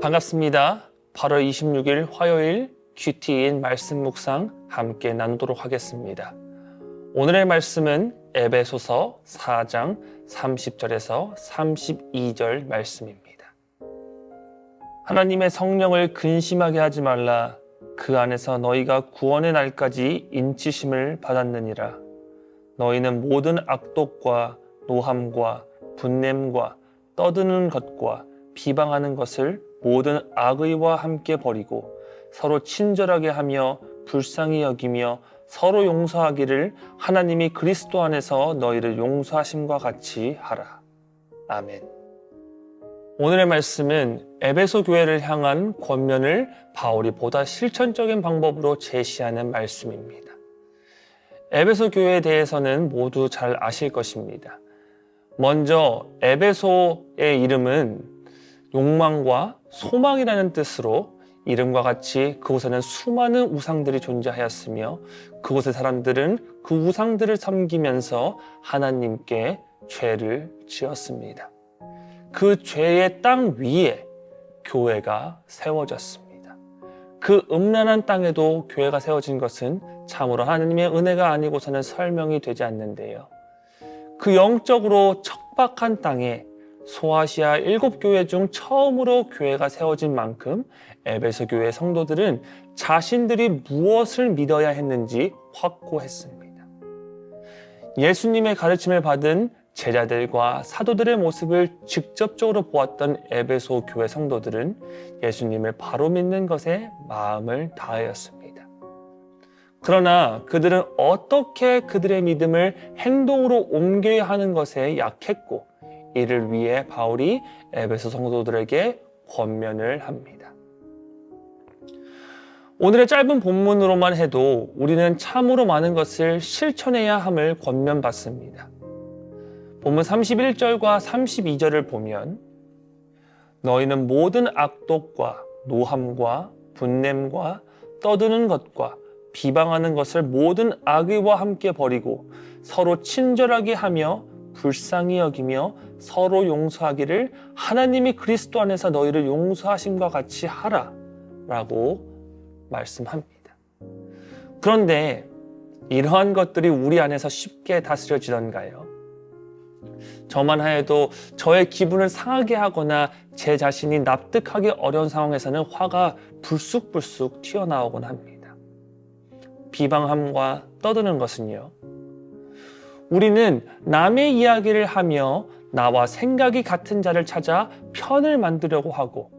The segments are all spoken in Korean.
반갑습니다. 8월 26일 화요일 큐티인 말씀 묵상 함께 나누도록 하겠습니다. 오늘의 말씀은 에베소서 4장 30절에서 32절 말씀입니다. 하나님의 성령을 근심하게 하지 말라. 그 안에서 너희가 구원의 날까지 인치심을 받았느니라. 너희는 모든 악독과 노함과 분냄과 떠드는 것과 비방하는 것을 모든 악의와 함께 버리고 서로 친절하게 하며 불쌍히 여기며 서로 용서하기를 하나님이 그리스도 안에서 너희를 용서하심과 같이 하라. 아멘. 오늘의 말씀은 에베소 교회를 향한 권면을 바울이 보다 실천적인 방법으로 제시하는 말씀입니다. 에베소 교회에 대해서는 모두 잘 아실 것입니다. 먼저 에베소의 이름은 욕망과 소망이라는 뜻으로 이름과 같이 그곳에는 수많은 우상들이 존재하였으며 그곳의 사람들은 그 우상들을 섬기면서 하나님께 죄를 지었습니다. 그 죄의 땅 위에 교회가 세워졌습니다. 그 음란한 땅에도 교회가 세워진 것은 참으로 하나님의 은혜가 아니고서는 설명이 되지 않는데요. 그 영적으로 척박한 땅에 소아시아 7교회 중 처음으로 교회가 세워진 만큼 에베소 교회 성도들은 자신들이 무엇을 믿어야 했는지 확고했습니다. 예수님의 가르침을 받은 제자들과 사도들의 모습을 직접적으로 보았던 에베소 교회 성도들은 예수님을 바로 믿는 것에 마음을 다하였습니다. 그러나 그들은 어떻게 그들의 믿음을 행동으로 옮겨야 하는 것에 약했고 이를 위해 바울이 에베소 성도들에게 권면을 합니다. 오늘의 짧은 본문으로만 해도 우리는 참으로 많은 것을 실천해야 함을 권면받습니다. 본문 31절과 32절을 보면 너희는 모든 악독과 노함과 분냄과 떠드는 것과 비방하는 것을 모든 악의와 함께 버리고 서로 친절하게 하며 불쌍히 여기며 서로 용서하기를 하나님이 그리스도 안에서 너희를 용서하심과 같이 하라 라고 말씀합니다. 그런데 이러한 것들이 우리 안에서 쉽게 다스려지던가요? 저만 해도 저의 기분을 상하게 하거나 제 자신이 납득하기 어려운 상황에서는 화가 불쑥불쑥 튀어나오곤 합니다. 비방함과 떠드는 것은요, 우리는 남의 이야기를 하며 나와 생각이 같은 자를 찾아 편을 만들려고 하고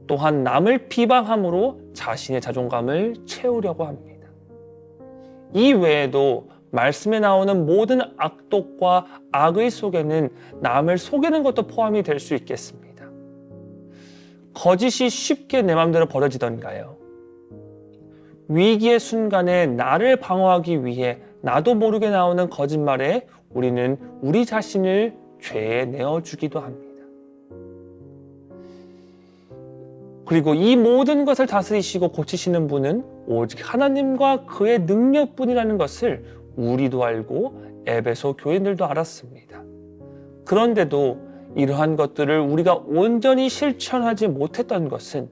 또한 남을 비방함으로 자신의 자존감을 채우려고 합니다. 이 외에도 말씀에 나오는 모든 악독과 악의 속에는 남을 속이는 것도 포함이 될 수 있겠습니다. 거짓이 쉽게 내 맘대로 벌어지던가요? 위기의 순간에 나를 방어하기 위해 나도 모르게 나오는 거짓말에 우리는 우리 자신을 죄에 내어주기도 합니다. 그리고 이 모든 것을 다스리시고 고치시는 분은 오직 하나님과 그의 능력뿐이라는 것을 우리도 알고 에베소 교인들도 알았습니다. 그런데도 이러한 것들을 우리가 온전히 실천하지 못했던 것은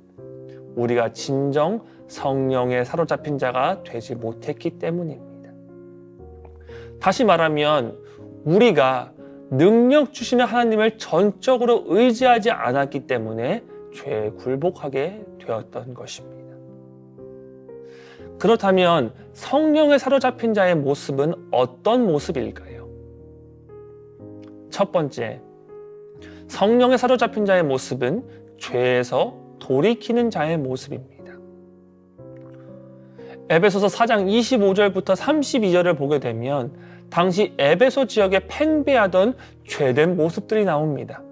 우리가 진정 성령에 사로잡힌 자가 되지 못했기 때문입니다. 다시 말하면 우리가 능력 주시는 하나님을 전적으로 의지하지 않았기 때문에 죄에 굴복하게 되었던 것입니다. 그렇다면 성령에 사로잡힌 자의 모습은 어떤 모습일까요? 첫 번째, 성령에 사로잡힌 자의 모습은 죄에서 돌이키는 자의 모습입니다. 에베소서 4장 25절부터 32절을 보게 되면 당시 에베소 지역에 팽배하던 죄된 모습들이 나옵니다.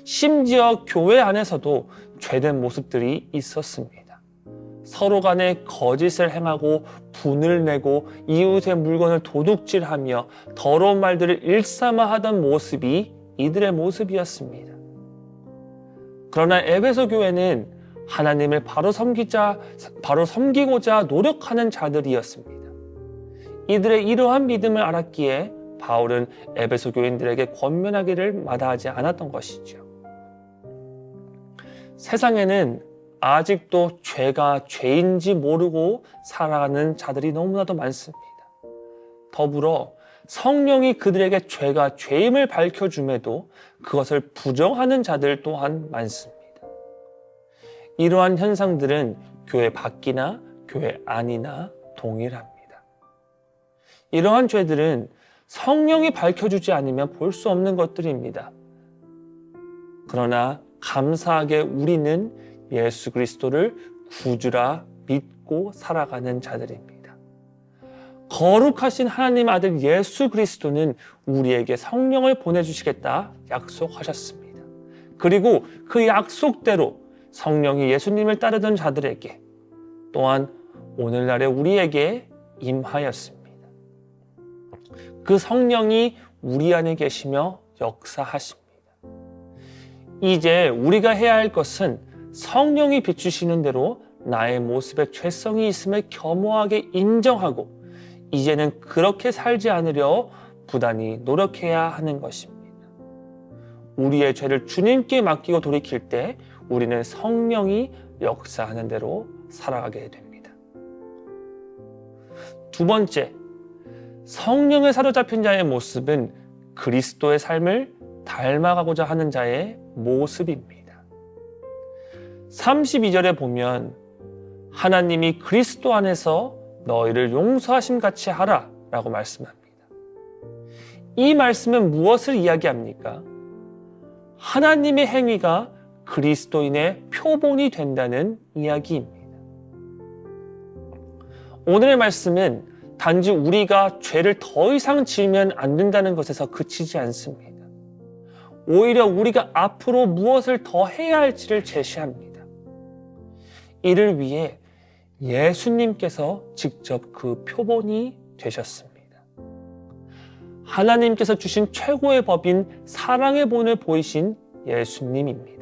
심지어 교회 안에서도 죄된 모습들이 있었습니다. 서로 간에 거짓을 행하고 분을 내고 이웃의 물건을 도둑질하며 더러운 말들을 일삼아하던 모습이 이들의 모습이었습니다. 그러나 에베소 교회는 하나님을 바로 섬기고자 노력하는 자들이었습니다. 이들의 이러한 믿음을 알았기에 바울은 에베소 교인들에게 권면하기를 마다하지 않았던 것이죠. 세상에는 아직도 죄가 죄인지 모르고 살아가는 자들이 너무나도 많습니다. 더불어 성령이 그들에게 죄가 죄임을 밝혀줌에도 그것을 부정하는 자들 또한 많습니다. 이러한 현상들은 교회 밖이나 교회 안이나 동일합니다. 이러한 죄들은 성령이 밝혀주지 않으면 볼 수 없는 것들입니다. 그러나 감사하게 우리는 예수 그리스도를 구주라 믿고 살아가는 자들입니다. 거룩하신 하나님 아들 예수 그리스도는 우리에게 성령을 보내주시겠다 약속하셨습니다. 그리고 그 약속대로 성령이 예수님을 따르던 자들에게 또한 오늘날의 우리에게 임하였습니다. 그 성령이 우리 안에 계시며 역사하십니다. 이제 우리가 해야 할 것은 성령이 비추시는 대로 나의 모습에 죄성이 있음을 겸허하게 인정하고 이제는 그렇게 살지 않으려 부단히 노력해야 하는 것입니다. 우리의 죄를 주님께 맡기고 돌이킬 때 우리는 성령이 역사하는 대로 살아가게 됩니다. 두 번째, 성령에 사로잡힌 자의 모습은 그리스도의 삶을 닮아가고자 하는 자의 모습입니다. 32절에 보면 하나님이 그리스도 안에서 너희를 용서하심 같이 하라 라고 말씀합니다. 이 말씀은 무엇을 이야기합니까? 하나님의 행위가 그리스도인의 표본이 된다는 이야기입니다. 오늘의 말씀은 단지 우리가 죄를 더 이상 지으면 안 된다는 것에서 그치지 않습니다. 오히려 우리가 앞으로 무엇을 더 해야 할지를 제시합니다. 이를 위해 예수님께서 직접 그 표본이 되셨습니다. 하나님께서 주신 최고의 법인 사랑의 본을 보이신 예수님입니다.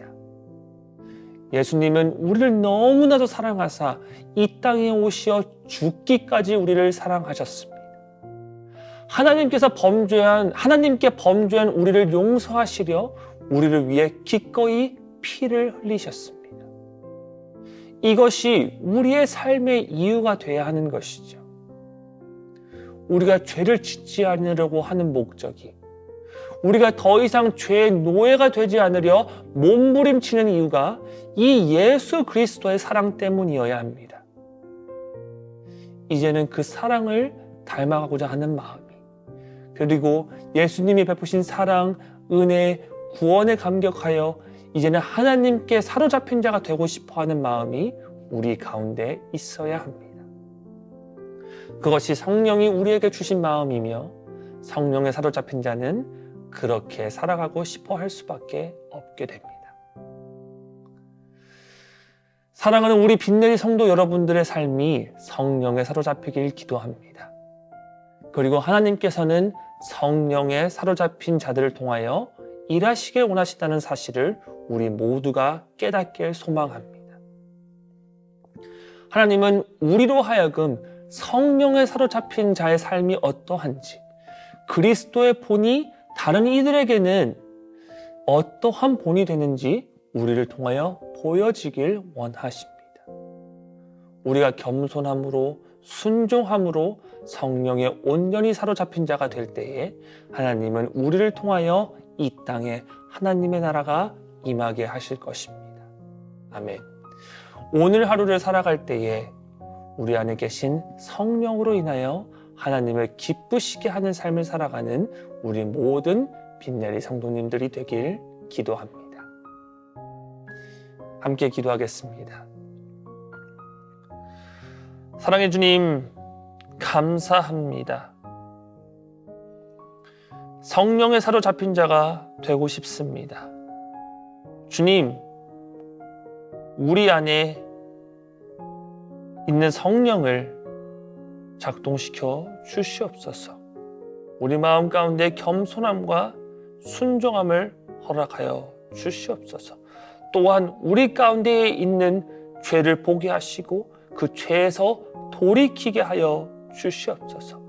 예수님은 우리를 너무나도 사랑하사 이 땅에 오시어 죽기까지 우리를 사랑하셨습니다. 하나님께 범죄한 우리를 용서하시려 우리를 위해 기꺼이 피를 흘리셨습니다. 이것이 우리의 삶의 이유가 되어야 하는 것이죠. 우리가 죄를 짓지 않으려고 하는 목적이, 우리가 더 이상 죄의 노예가 되지 않으려 몸부림치는 이유가 이 예수 그리스도의 사랑 때문이어야 합니다. 이제는 그 사랑을 닮아가고자 하는 마음이, 그리고 예수님이 베푸신 사랑, 은혜, 구원에 감격하여 이제는 하나님께 사로잡힌 자가 되고 싶어하는 마음이 우리 가운데 있어야 합니다. 그것이 성령이 우리에게 주신 마음이며 성령에 사로잡힌 자는 그렇게 살아가고 싶어 할 수밖에 없게 됩니다. 사랑하는 우리 빛내리 성도 여러분들의 삶이 성령에 사로잡히길 기도합니다. 그리고 하나님께서는 성령에 사로잡힌 자들을 통하여 일하시길 원하신다는 사실을 우리 모두가 깨닫길 소망합니다. 하나님은 우리로 하여금 성령에 사로잡힌 자의 삶이 어떠한지, 그리스도의 본이 다른 이들에게는 어떠한 본이 되는지 우리를 통하여 보여지길 원하십니다. 우리가 겸손함으로 순종함으로 성령에 온전히 사로잡힌 자가 될 때에 하나님은 우리를 통하여 이 땅에 하나님의 나라가 임하게 하실 것입니다. 아멘. 오늘 하루를 살아갈 때에 우리 안에 계신 성령으로 인하여 하나님을 기쁘시게 하는 삶을 살아가는 우리 모든 빛내리 성도님들이 되길 기도합니다. 함께 기도하겠습니다. 사랑의 주님, 감사합니다. 성령에 사로잡힌 자가 되고 싶습니다. 주님, 우리 안에 있는 성령을 작동시켜 주시옵소서. 우리 마음 가운데 겸손함과 순종함을 허락하여 주시옵소서. 또한 우리 가운데에 있는 죄를 보게 하시고 그 죄에서 돌이키게 하여 주시옵소서.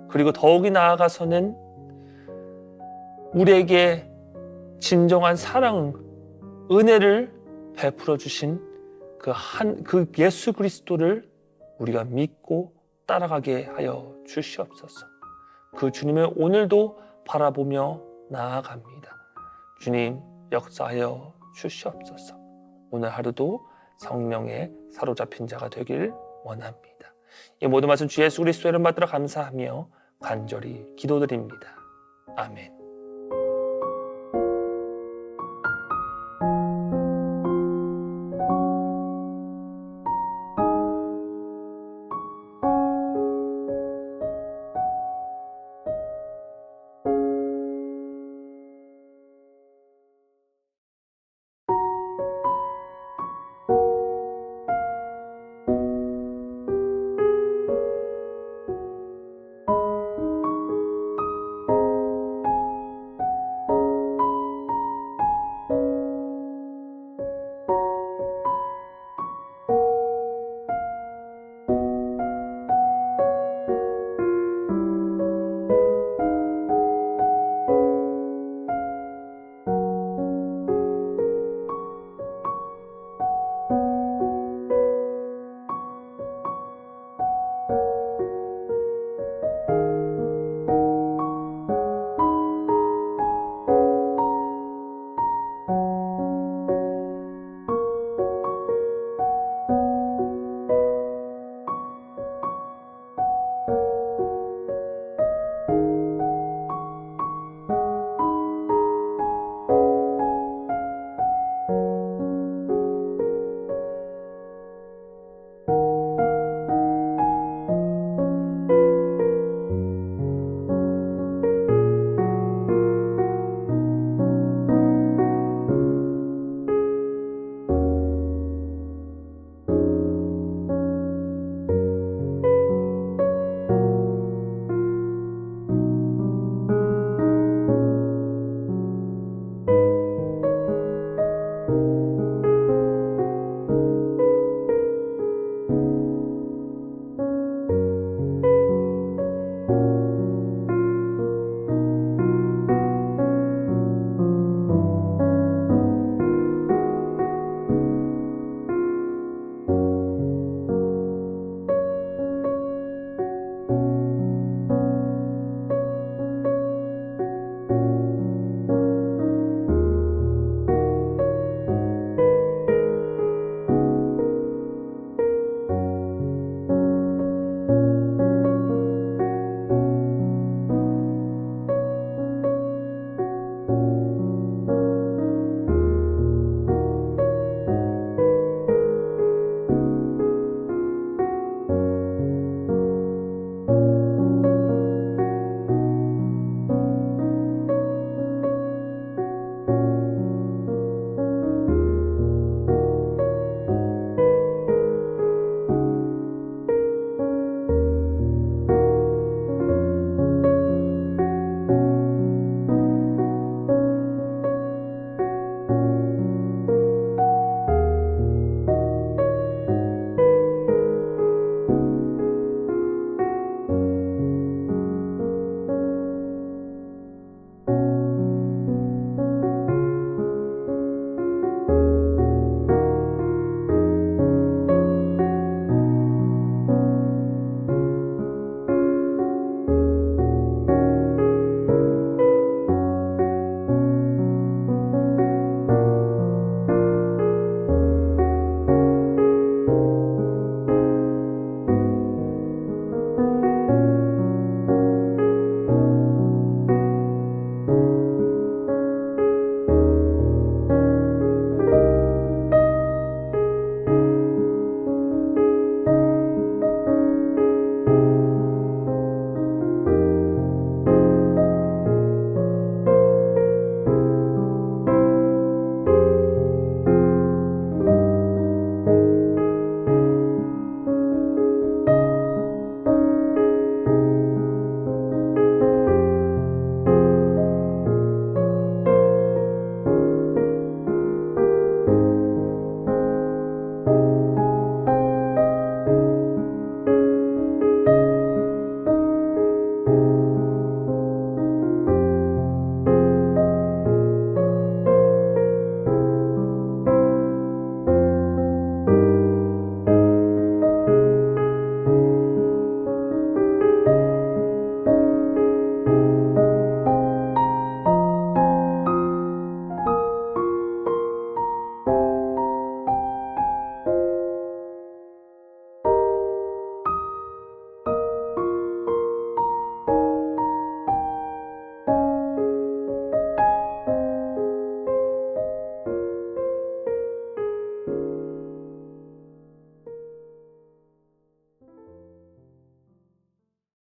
그리고 더욱이 나아가서는 우리에게 진정한 사랑, 은혜를 베풀어 주신 그 예수 그리스도를 우리가 믿고 따라가게 하여 주시옵소서. 그 주님을 오늘도 바라보며 나아갑니다. 주님 역사하여 주시옵소서. 오늘 하루도 성령에 사로잡힌 자가 되길 원합니다. 이 모든 말씀 주 예수 그리스도의 이름 받들어 감사하며 간절히 기도드립니다. 아멘.